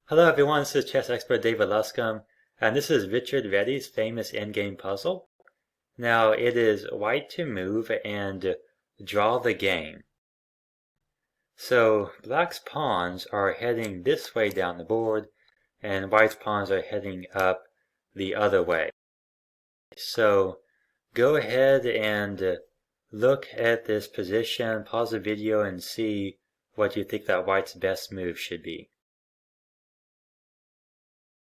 Hello everyone, this is chess expert David Luscombe, and this is Richard Réti's famous endgame puzzle. Now it is white to move and draw the game. So black's pawns are heading this way down the board, and white's pawns are heading up the other way. So go ahead and look at this position, pause the video and see what you think that white's best move should be.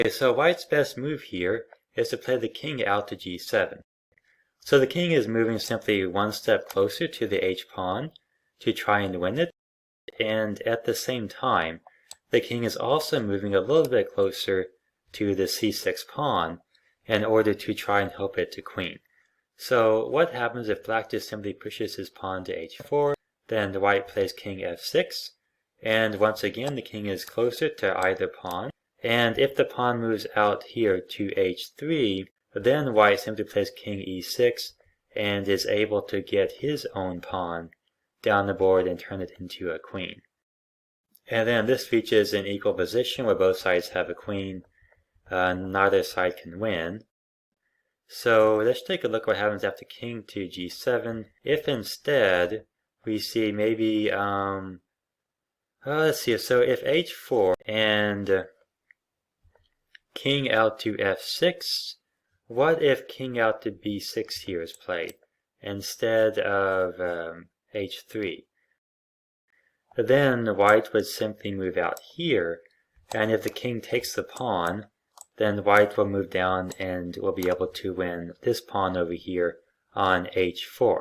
Okay, so white's best move here is to play the king out to g7. So the king is moving simply one step closer to the h-pawn to try and win it, and at the same time, the king is also moving a little bit closer to the c6 pawn in order to try and help it to queen. So what happens if black just simply pushes his pawn to h4, then the white plays king f6, and once again the king is closer to either pawn. And if the pawn moves out here to h3, then white simply plays king e6 and is able to get his own pawn down the board and turn it into a queen. And then this reaches an equal position where both sides have a queen. Neither side can win. So let's take a look what happens after king to g7. If instead we see maybe, let's see, so if h4 and king out to f6, what if king out to b6 here is played instead of h3? Then white would simply move out here, and if the king takes the pawn, then white will move down and will be able to win this pawn over here on h4.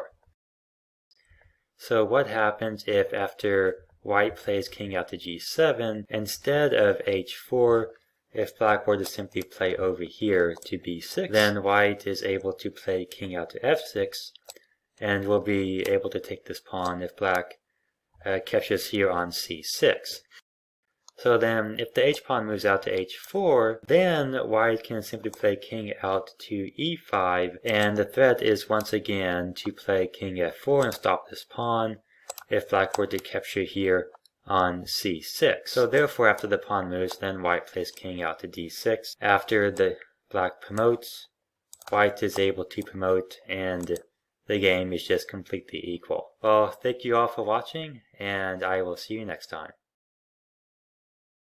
So what happens if after white plays king out to g7, instead of h4, if black were to simply play over here to b6, then white is able to play king out to f6 and will be able to take this pawn if black captures here on c6. So then if the h-pawn moves out to h4, then white can simply play king out to e5, and the threat is once again to play king f4 and stop this pawn if black were to capture here on c6. So therefore after the pawn moves, then white plays king out to d6. After the black promotes, white is able to promote, and the game is just completely equal. Well, thank you all for watching, and I will see you next time.